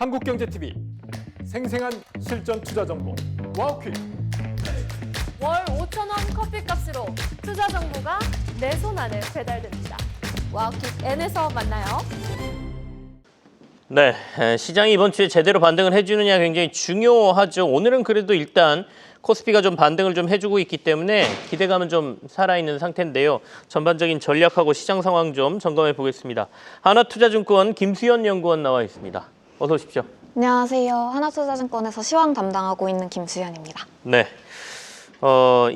한국경제TV 생생한 실전 투자 정보 와우퀵. 월 5,000원 커피값으로 투자 정보가 내 손 안에 배달됩니다. 와우킥 N에서 만나요. 네, 시장이 이번 주에 제대로 반등을 해주느냐 굉장히 중요하죠. 오늘은 그래도 일단 코스피가 좀 반등을 좀 해주고 있기 때문에 기대감은 좀 살아있는 상태인데요. 전반적인 전략하고 시장 상황 좀 점검해 보겠습니다. 하나투자증권 김수현 연구원 나와 있습니다. 어서 오십시오. 안녕하세요. 하나투자증권에서 시황 담당하고 있는 김수현입니다. 네.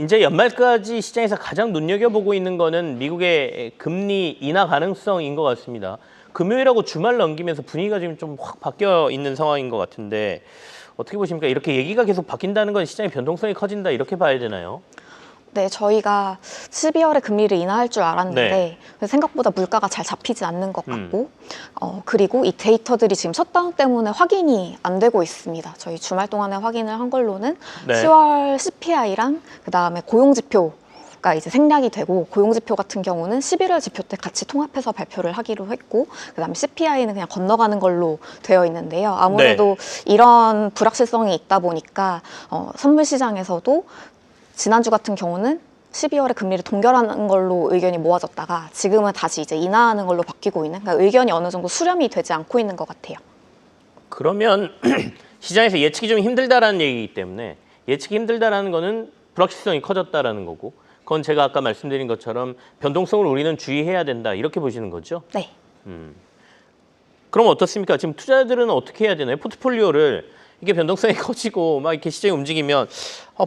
이제 연말까지 시장에서 가장 눈여겨보고 있는 거는 미국의 금리 인하 가능성인 것 같습니다. 금요일하고 주말 넘기면서 분위기가 지금 좀 확 바뀌어 있는 상황인 것 같은데 어떻게 보십니까? 이렇게 얘기가 계속 바뀐다는 건 시장의 변동성이 커진다 이렇게 봐야 되나요? 네, 저희가 12월에 금리를 인하할 줄 알았는데 생각보다 물가가 잘 잡히지 않는 것 같고 그리고 이 데이터들이 지금 셧다운 때문에 확인이 안 되고 있습니다. 저희 주말 동안에 확인을 한 걸로는 10월 CPI랑 그다음에 고용지표가 이제 생략이 되고 고용지표 같은 경우는 11월 지표 때 같이 통합해서 발표를 하기로 했고 그다음에 CPI는 그냥 건너가는 걸로 되어 있는데요. 아무래도 이런 불확실성이 있다 보니까 선물 시장에서도 지난주 같은 경우는 12월에 금리를 동결하는 걸로 의견이 모아졌다가 지금은 다시 이제 인하하는 걸로 바뀌고 있는, 그러니까 의견이 어느 정도 수렴이 되지 않고 있는 것 같아요. 그러면 시장에서 예측이 좀 힘들다라는 얘기이기 때문에 예측이 힘들다라는 거는 불확실성이 커졌다라는 거고 그건 제가 아까 말씀드린 것처럼 변동성을 우리는 주의해야 된다 이렇게 보시는 거죠? 네. 그럼 어떻습니까? 지금 투자자들은 어떻게 해야 되나요? 포트폴리오를 이게 변동성이 커지고 막 이렇게 시장이 움직이면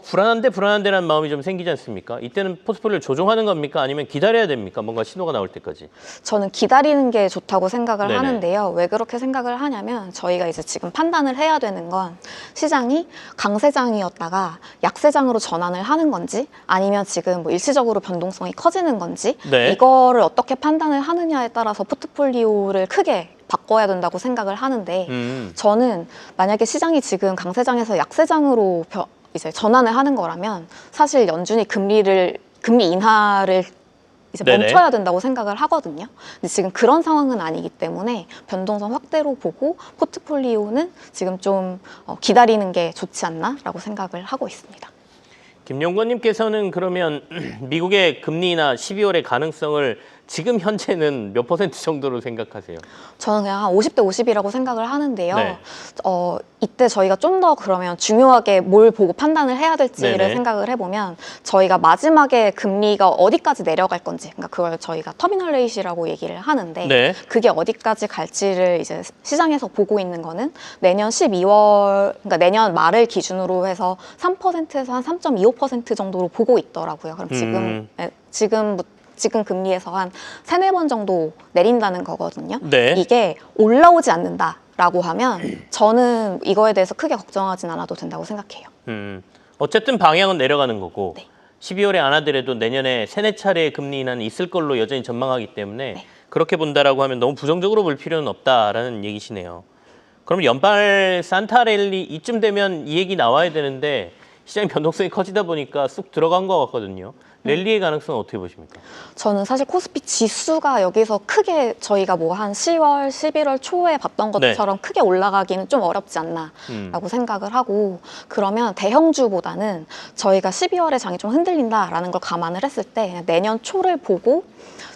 불안한데라는 마음이 좀 생기지 않습니까? 이때는 포트폴리오를 조정하는 겁니까? 아니면 기다려야 됩니까? 뭔가 신호가 나올 때까지. 저는 기다리는 게 좋다고 생각을 네네. 하는데요. 왜 그렇게 생각을 하냐면 저희가 이제 지금 판단을 해야 되는 건 시장이 강세장이었다가 약세장으로 전환을 하는 건지 아니면 지금 뭐 일시적으로 변동성이 커지는 건지 이거를 어떻게 판단을 하느냐에 따라서 포트폴리오를 크게 바꿔야 된다고 생각을 하는데 저는 만약에 시장이 지금 강세장에서 약세장으로 이제 전환을 하는 거라면 사실 연준이 금리 인하를 이제 멈춰야 된다고 생각을 하거든요. 근데 지금 그런 상황은 아니기 때문에 변동성 확대로 보고 포트폴리오는 지금 좀 기다리는 게 좋지 않나라고 생각을 하고 있습니다. 김용건님께서는 그러면 미국의 금리 인하 12월의 가능성을 지금 현재는 몇 % 정도로 생각하세요? 저는 그냥 한 50대 50이라고 생각을 하는데요. 네. 이때 저희가 좀 더 그러면 중요하게 뭘 보고 판단을 해야 될지를 네네. 생각을 해보면 저희가 마지막에 금리가 어디까지 내려갈 건지, 그러니까 그걸 저희가 터미널 레이시라고 얘기를 하는데 그게 어디까지 갈지를 이제 시장에서 보고 있는 거는 내년 12월, 그러니까 내년 말을 기준으로 해서 3%에서 한 3.25% 정도로 보고 있더라고요. 그럼 지금 금리에서 한 3-4번 정도 내린다는 거거든요. 이게 올라오지 않는다라고 하면 저는 이거에 대해서 크게 걱정하진 않아도 된다고 생각해요. 어쨌든 방향은 내려가는 거고 12월에 안 하더라도 내년에 3-4차례의 금리 인하는 있을 걸로 여전히 전망하기 때문에 그렇게 본다라고 하면 너무 부정적으로 볼 필요는 없다라는 얘기시네요. 그럼 연말 산타랠리 이쯤 되면 이 얘기 나와야 되는데 시장의 변동성이 커지다 보니까 쑥 들어간 것 같거든요. 랠리의 가능성은 어떻게 보십니까? 저는 사실 코스피 지수가 여기서 크게 저희가 뭐 한 10월, 11월 초에 봤던 것처럼 크게 올라가기는 좀 어렵지 않나라고 생각을 하고 그러면 대형주보다는 저희가 12월에 장이 좀 흔들린다라는 걸 감안을 했을 때 그냥 내년 초를 보고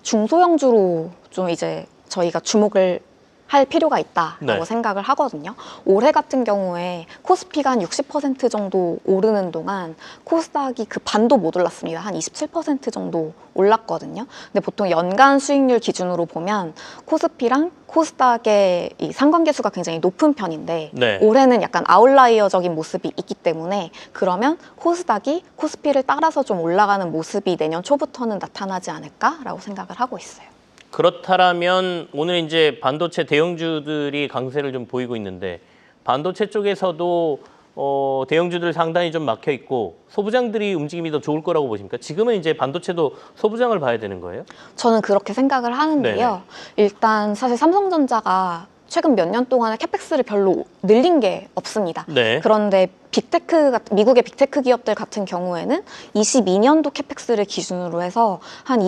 중소형주로 좀 이제 저희가 주목을 할 필요가 있다라고 생각을 하거든요. 올해 같은 경우에 코스피가 한 60% 정도 오르는 동안 코스닥이 그 반도 못 올랐습니다. 한 27% 정도 올랐거든요. 근데 보통 연간 수익률 기준으로 보면 코스피랑 코스닥의 이 상관계수가 굉장히 높은 편인데 올해는 약간 아웃라이어적인 모습이 있기 때문에 그러면 코스닥이 코스피를 따라서 좀 올라가는 모습이 내년 초부터는 나타나지 않을까라고 생각을 하고 있어요. 그렇다면 오늘 이제 반도체 대형주들이 강세를 좀 보이고 있는데 반도체 쪽에서도 대형주들 상당히 좀 막혀 있고 소부장들이 움직임이 더 좋을 거라고 보십니까? 지금은 이제 반도체도 소부장을 봐야 되는 거예요? 저는 그렇게 생각을 하는데요. 일단 사실 삼성전자가 최근 몇 년 동안에 캐펙스를 별로 늘린 게 없습니다. 그런데 미국의 빅테크 기업들 같은 경우에는 22년도 캐펙스를 기준으로 해서 한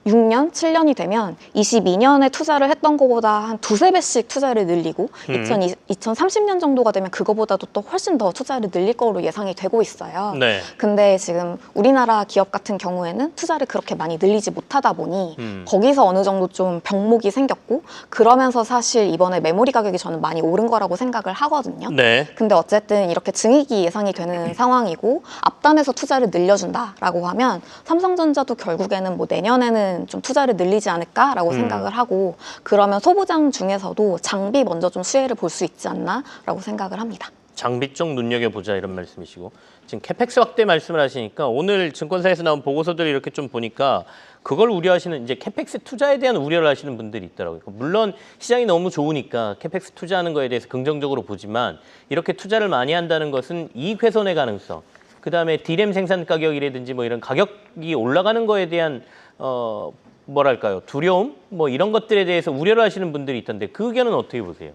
6년, 7년이 되면 22년에 투자를 했던 것보다 한 두세 배씩 투자를 늘리고 2030년 정도가 되면 그거보다도 또 훨씬 더 투자를 늘릴 거로 예상이 되고 있어요. 네. 근데 지금 우리나라 기업 같은 경우에는 투자를 그렇게 많이 늘리지 못하다 보니 거기서 어느 정도 좀 병목이 생겼고 그러면서 사실 이번에 메모리 가격이 저는 많이 오른 거라고 생각을 하거든요. 네. 근데 어쨌든 이렇게 증익이 예상이 되는 상황이고 앞단에서 투자를 늘려준다라고 하면 삼성전자도 결국에는 뭐 내년에는 좀 투자를 늘리지 않을까라고 생각을 하고 그러면 소부장 중에서도 장비 먼저 좀 수혜를 볼 수 있지 않나라고 생각을 합니다. 장비 쪽 눈여겨보자 이런 말씀이시고 지금 캐펙스 확대 말씀을 하시니까 오늘 증권사에서 나온 보고서들을 이렇게 좀 보니까 그걸 우려하시는 이제 캐펙스 투자에 대한 우려를 하시는 분들이 있더라고요. 물론 시장이 너무 좋으니까 캐펙스 투자하는 거에 대해서 긍정적으로 보지만 이렇게 투자를 많이 한다는 것은 이익 훼손의 가능성, 그다음에 디램 생산 가격이라든지 뭐 이런 가격이 올라가는 거에 대한 뭐랄까요, 두려움 뭐 이런 것들에 대해서 우려를 하시는 분들이 있던데 그 의견은 어떻게 보세요?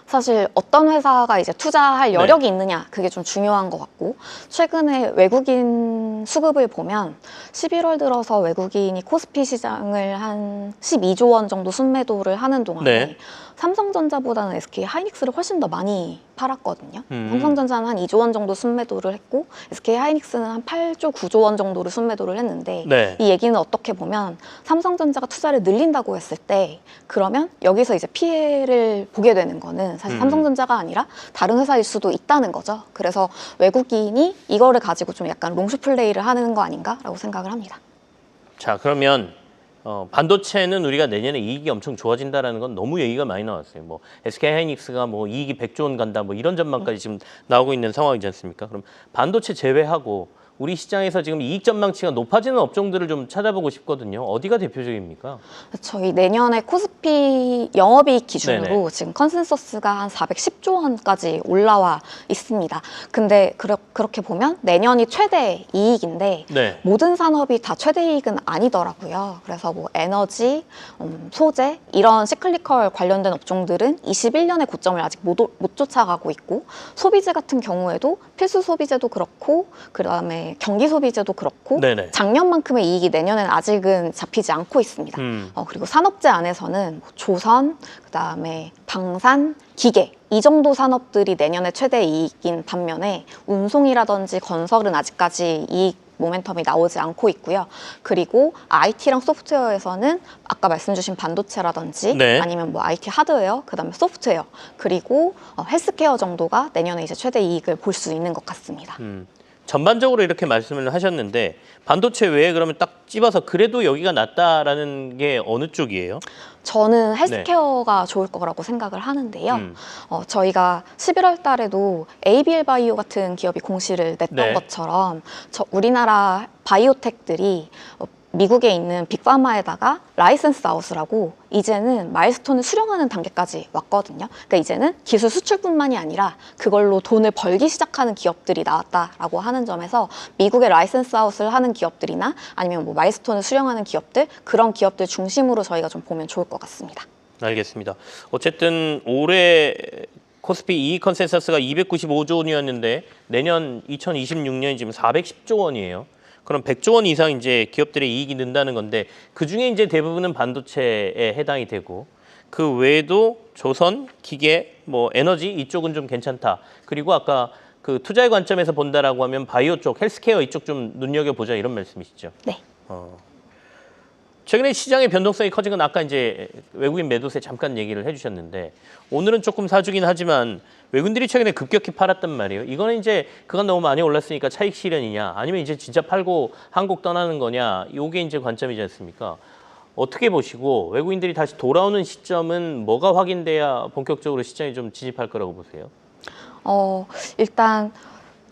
사실 어떤 회사가 이제 투자할 여력이 있느냐 그게 좀 중요한 것 같고 최근에 외국인 수급을 보면 11월 들어서 외국인이 코스피 시장을 한 12조 원 정도 순매도를 하는 동안에 네. 삼성전자보다는 SK 하이닉스를 훨씬 더 많이 팔았거든요. 삼성전자는 한 2조 원 정도 순매도를 했고 SK 하이닉스는 한 8조 9조 원 정도를 순매도를 했는데 네. 이 얘기는 어떻게 보면 삼성전자가 투자를 늘린다고 했을 때 그러면 여기서 이제 피해를 보게 되는 거는 사실 삼성전자가 아니라 다른 회사일 수도 있다는 거죠. 그래서 외국인이 이거를 가지고 좀 약간 롱숏 플레이를 하는 거 아닌가라고 생각을 합니다. 자, 그러면 반도체는 우리가 내년에 이익이 엄청 좋아진다라는 건 너무 얘기가 많이 나왔어요. 뭐 SK 하이닉스가 뭐 이익이 100조 원 간다 뭐 이런 전망까지 지금 나오고 있는 상황이지 않습니까? 그럼 반도체 제외하고 우리 시장에서 지금 이익 전망치가 높아지는 업종들을 좀 찾아보고 싶거든요. 어디가 대표적입니까? 저희 내년에 코스피 영업이익 기준으로 네네. 지금 컨센서스가 한 410조 원까지 올라와 있습니다. 근데 그렇게 보면 내년이 최대 이익인데 네. 모든 산업이 다 최대 이익은 아니더라고요. 그래서 뭐 에너지, 소재 이런 시클리컬 관련된 업종들은 21년의 고점을 아직 못 쫓아가고 있고 소비재 같은 경우에도 필수 소비재도 그렇고 그다음에 경기 소비재도 그렇고 네네. 작년만큼의 이익이 내년엔 아직은 잡히지 않고 있습니다. 그리고 산업재 안에서는 뭐 조선, 그다음에 방산, 기계 이 정도 산업들이 내년에 최대 이익인 반면에 운송이라든지 건설은 아직까지 이익 모멘텀이 나오지 않고 있고요. 그리고 IT랑 소프트웨어에서는 아까 말씀 주신 반도체라든지 네. 아니면 뭐 IT 하드웨어, 그다음에 소프트웨어, 그리고 헬스케어 정도가 내년에 이제 최대 이익을 볼 수 있는 것 같습니다. 전반적으로 이렇게 말씀을 하셨는데 반도체 외에 그러면 딱 집어서 그래도 여기가 낫다라는 게 어느 쪽이에요? 저는 헬스케어가 좋을 거라고 생각을 하는데요. 저희가 11월 달에도 ABL 바이오 같은 기업이 공시를 냈던 네. 것처럼 우리나라 바이오텍들이 미국에 있는 빅파마에다가 라이센스 아웃을 이제는 마일스톤을 수령하는 단계까지 왔거든요. 그러니까 이제는 기술 수출뿐만이 아니라 그걸로 돈을 벌기 시작하는 기업들이 나왔다라고 하는 점에서 미국의 라이센스 아웃을 하는 기업들이나 아니면 뭐 마일스톤을 수령하는 기업들 그런 기업들 중심으로 저희가 좀 보면 좋을 것 같습니다. 알겠습니다. 어쨌든 올해 코스피 이익 컨센서스가 295조 원이었는데 내년 2026년이 지금 410조 원이에요. 그럼 100조 원 이상 이제 기업들의 이익이 는다는 건데 그 중에 이제 대부분은 반도체에 해당이 되고 그 외에도 조선, 기계, 뭐 에너지 이쪽은 좀 괜찮다. 그리고 아까 그 투자의 관점에서 본다라고 하면 바이오 쪽, 헬스케어 이쪽 좀 눈여겨 보자 이런 말씀이시죠. 네. 최근에 시장의 변동성이 커진 건 아까 이제 외국인 매도세 잠깐 얘기를 해주셨는데 오늘은 조금 사주긴 하지만 외국인들이 최근에 급격히 팔았단 말이에요. 이거는 이제 그간 너무 많이 올랐으니까 차익 실현이냐 아니면 이제 진짜 팔고 한국 떠나는 거냐 이게 이제 관점이지 않습니까? 어떻게 보시고 외국인들이 다시 돌아오는 시점은 뭐가 확인돼야 본격적으로 시장에 좀 진입할 거라고 보세요? 일단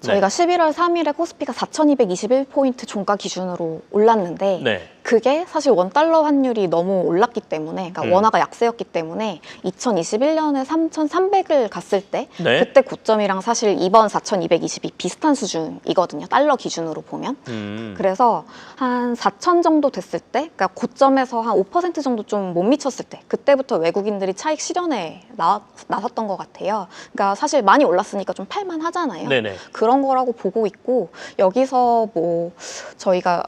저희가 11월 3일에 코스피가 4,221포인트 종가 기준으로 올랐는데 네. 그게 사실 원달러 환율이 너무 올랐기 때문에 그러니까 원화가 약세였기 때문에 2021년에 3,300을 갔을 때 네. 그때 고점이랑 사실 이번 4,220이 비슷한 수준이거든요. 달러 기준으로 보면. 그래서 한 4,000 정도 됐을 때 그러니까 고점에서 한 5% 정도 좀 못 미쳤을 때 그때부터 외국인들이 차익 실현에 나섰던 것 같아요. 그러니까 사실 많이 올랐으니까 좀 팔만 하잖아요. 네네. 그런 거라고 보고 있고 여기서 뭐 저희가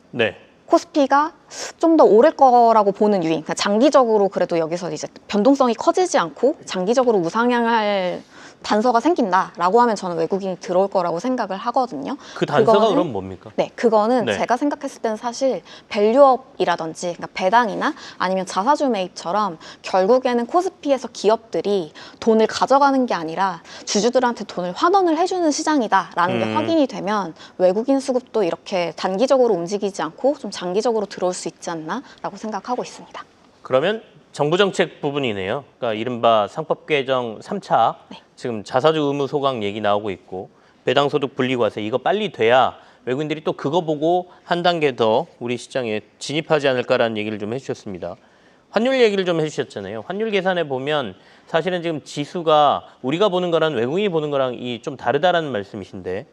네. 코스피가 좀 더 오를 거라고 보는 유인, 그러니까 장기적으로 그래도 여기서 이제 변동성이 커지지 않고 장기적으로 우상향할 단서가 생긴다라고 하면 저는 외국인이 들어올 거라고 생각을 하거든요. 그 단서가 그거는- 그럼 뭡니까? 네, 그거는 네. 제가 생각했을 때는 사실 밸류업이라든지 그러니까 배당이나 아니면 자사주 매입처럼 결국에는 코스피에서 기업들이 돈을 가져가는 게 아니라 주주들한테 돈을 환원을 해주는 시장이다라는 게 확인이 되면 외국인 수급도 이렇게 단기적으로 움직이지 않고 좀 장기적으로 들어올 수 있지 않나라고 생각하고 있습니다. 그러면 정부 정책 부분이네요. 그러니까 이른바 상법 개정 3차 네. 지금 자사주 의무 소각 얘기 나오고 있고 배당 소득 분리 과세 이거 빨리 돼야 외국인들이 또 그거 보고 한 단계 더 우리 시장에 진입하지 않을까라는 얘기를 좀 해주셨습니다. 환율 얘기를 좀 해주셨잖아요. 환율 계산해 보면 사실은 지금 지수가 우리가 보는 거랑 외국인이 보는 거랑 이 좀 다르다라는 말씀이신데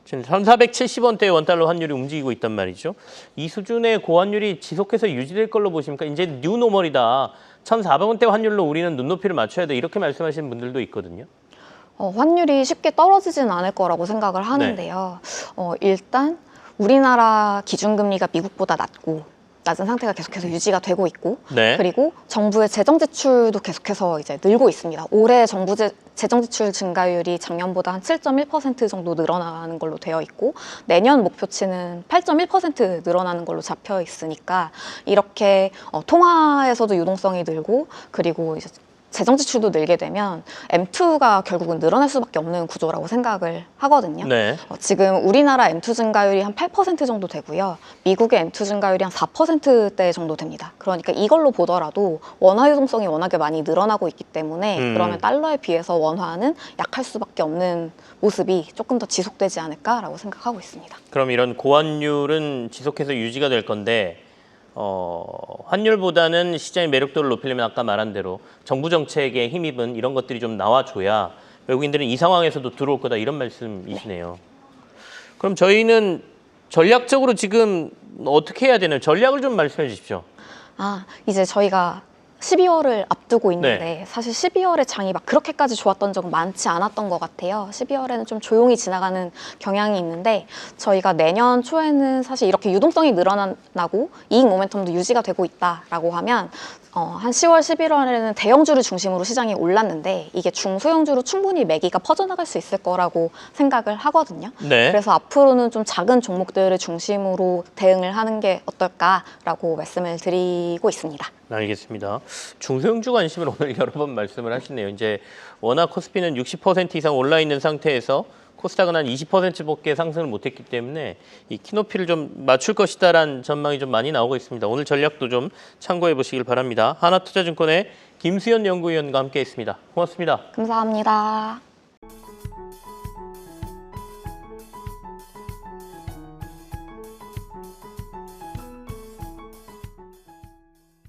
지금 1,470원대 원달러 환율이 움직이고 있단 말이죠. 이 수준의 고환율이 지속해서 유지될 걸로 보십니까? 이제 뉴노멀이다. 1,400원대 환율로 우리는 눈높이를 맞춰야 돼. 이렇게 말씀하시는 분들도 있거든요. 환율이 쉽게 떨어지진 않을 거라고 생각을 하는데요. 일단 우리나라 기준금리가 미국보다 낮은 상태가 계속해서 유지가 되고 있고, 네. 그리고 정부의 재정 지출도 계속해서 이제 늘고 있습니다. 올해 정부 재정 지출 증가율이 작년보다 한 7.1% 정도 늘어나는 걸로 되어 있고, 내년 목표치는 8.1% 늘어나는 걸로 잡혀 있으니까 이렇게 통화에서도 유동성이 늘고, 그리고 이제 재정 지출도 늘게 되면 M2가 결국은 늘어날 수밖에 없는 구조라고 생각을 하거든요. 네. 지금 우리나라 M2 증가율이 한 8% 정도 되고요. 미국의 M2 증가율이 한 4%대 정도 됩니다. 그러니까 이걸로 보더라도 원화 유동성이 워낙에 많이 늘어나고 있기 때문에 그러면 달러에 비해서 원화는 약할 수밖에 없는 모습이 조금 더 지속되지 않을까라고 생각하고 있습니다. 그럼 이런 고환율은 지속해서 유지가 될 건데 환율보다는 시장의 매력도를 높이려면 아까 말한 대로 정부 정책에 힘입은 이런 것들이 좀 나와줘야 외국인들은 이 상황에서도 들어올 거다 이런 말씀이시네요. 그럼 저희는 전략적으로 지금 어떻게 해야 되나요? 전략을 좀 말씀해 주십시오. 이제 저희가 12월을 앞두고 있는데 사실 12월에 장이 막 그렇게까지 좋았던 적은 많지 않았던 것 같아요. 12월에는 좀 조용히 지나가는 경향이 있는데 저희가 내년 초에는 사실 이렇게 유동성이 늘어나고 이익 모멘텀도 유지가 되고 있다라고 하면 한 10월, 11월에는 대형주를 중심으로 시장이 올랐는데 이게 중소형주로 충분히 매기가 퍼져나갈 수 있을 거라고 생각을 하거든요. 네. 그래서 앞으로는 좀 작은 종목들을 중심으로 대응을 하는 게 어떨까라고 말씀을 드리고 있습니다. 알겠습니다. 중소형주 관심을 오늘 여러 번 말씀을 하시네요. 이제 워낙 코스피는 60% 이상 올라 있는 상태에서 코스닥은 한 20%밖에 상승을 못했기 때문에 이 키높이를 좀 맞출 것이다라는 전망이 좀 많이 나오고 있습니다. 오늘 전략도 좀 참고해 보시길 바랍니다. 하나투자증권의 김수현 연구위원과 함께했습니다. 고맙습니다. 감사합니다.